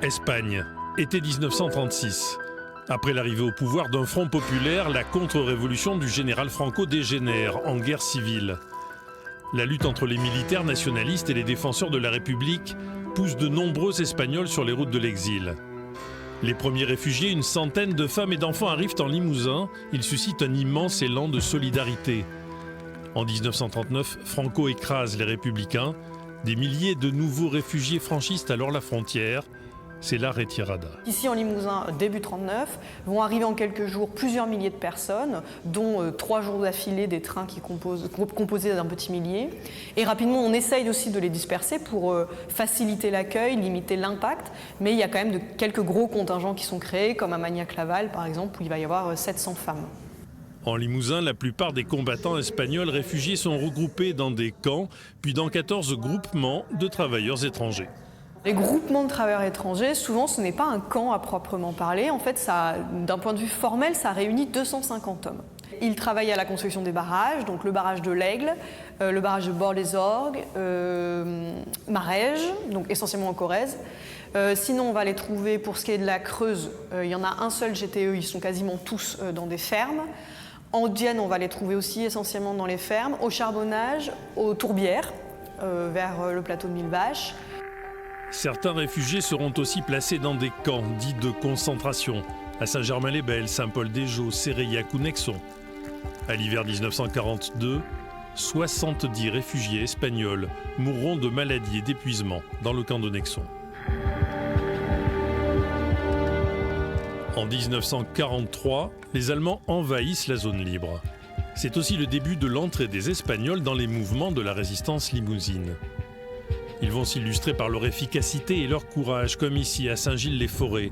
Espagne, été 1936. Après l'arrivée au pouvoir d'un front populaire, la contre-révolution du général Franco dégénère en guerre civile. La lutte entre les militaires nationalistes et les défenseurs de la République pousse de nombreux Espagnols sur les routes de l'exil. Les premiers réfugiés, une centaine de femmes et d'enfants, arrivent en Limousin. Ils suscitent un immense élan de solidarité. En 1939, Franco écrase les républicains. Des milliers de nouveaux réfugiés franchissent alors la frontière. C'est la retirada. Ici en Limousin, début 1939, vont arriver en quelques jours plusieurs milliers de personnes, dont 3 jours d'affilée des trains composés d'un petit millier. Et rapidement, on essaye aussi de les disperser pour faciliter l'accueil, limiter l'impact. Mais il y a quand même quelques gros contingents qui sont créés, comme à Magnac-Laval par exemple, où il va y avoir 700 femmes. En Limousin, la plupart des combattants espagnols réfugiés sont regroupés dans des camps, puis dans 14 groupements de travailleurs étrangers. Les groupements de travailleurs étrangers, souvent, ce n'est pas un camp à proprement parler. En fait, d'un point de vue formel, ça réunit 250 hommes. Ils travaillent à la construction des barrages, donc le barrage de l'Aigle, le barrage de Bord-les-Orgues, Marège, donc essentiellement en Corrèze. Sinon, on va les trouver pour ce qui est de la Creuse. Il y en a un seul GTE, ils sont quasiment tous dans des fermes. En Dienne, on va les trouver aussi essentiellement dans les fermes. Au charbonnage, aux tourbières, vers le plateau de Millevaches. Certains réfugiés seront aussi placés dans des camps dits de concentration, à Saint-Germain-les-Belles, Saint-Paul-des-Jaux, Séreillac ou Nexon. À l'hiver 1942, 70 réfugiés espagnols mourront de maladies et d'épuisement dans le camp de Nexon. En 1943, les Allemands envahissent la zone libre. C'est aussi le début de l'entrée des Espagnols dans les mouvements de la résistance limousine. Ils vont s'illustrer par leur efficacité et leur courage, comme ici à Saint-Gilles-les-Forêts.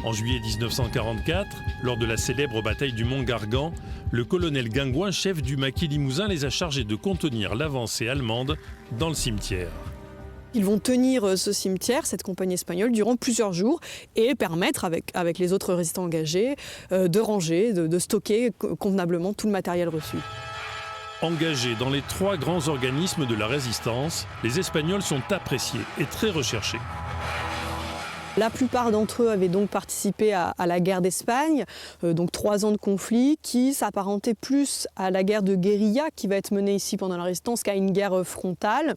En juillet 1944, lors de la célèbre bataille du Mont-Gargan, le colonel Guingouin, chef du maquis limousin, les a chargés de contenir l'avancée allemande dans le cimetière. Ils vont tenir ce cimetière, cette compagnie espagnole, durant plusieurs jours et permettre, avec les autres résistants engagés, de ranger, de stocker convenablement tout le matériel reçu. Engagés dans les 3 grands organismes de la résistance, les Espagnols sont appréciés et très recherchés. La plupart d'entre eux avaient donc participé à la guerre d'Espagne, donc 3 ans de conflit qui s'apparentait plus à la guerre de guérilla qui va être menée ici pendant la résistance qu'à une guerre frontale.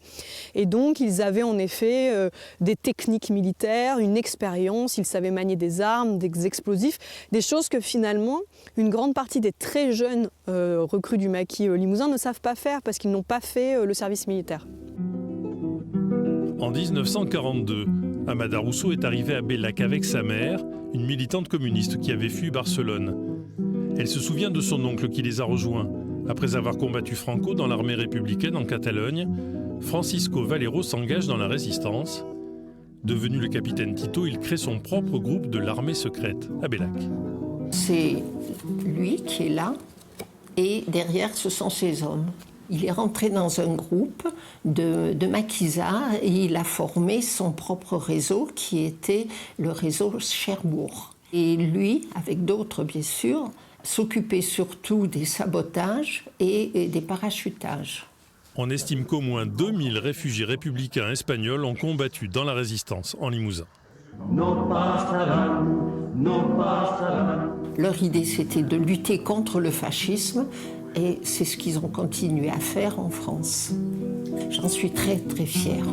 Et donc ils avaient en effet des techniques militaires, une expérience, ils savaient manier des armes, des explosifs, des choses que finalement une grande partie des très jeunes recrues du maquis limousin ne savent pas faire parce qu'ils n'ont pas fait le service militaire. En 1942, Amada Rousseau est arrivée à Bellac avec sa mère, une militante communiste qui avait fui Barcelone. Elle se souvient de son oncle qui les a rejoints. Après avoir combattu Franco dans l'armée républicaine en Catalogne, Francisco Valero s'engage dans la résistance. Devenu le capitaine Tito, il crée son propre groupe de l'armée secrète à Bellac. C'est lui qui est là et derrière ce sont ses hommes. Il est rentré dans un groupe de maquisards et il a formé son propre réseau qui était le réseau Cherbourg. Et lui, avec d'autres bien sûr, s'occupait surtout des sabotages et des parachutages. On estime qu'au moins 2000 réfugiés républicains espagnols ont combattu dans la résistance en Limousin. Leur idée, c'était de lutter contre le fascisme. Et c'est ce qu'ils ont continué à faire en France. J'en suis très, très fière.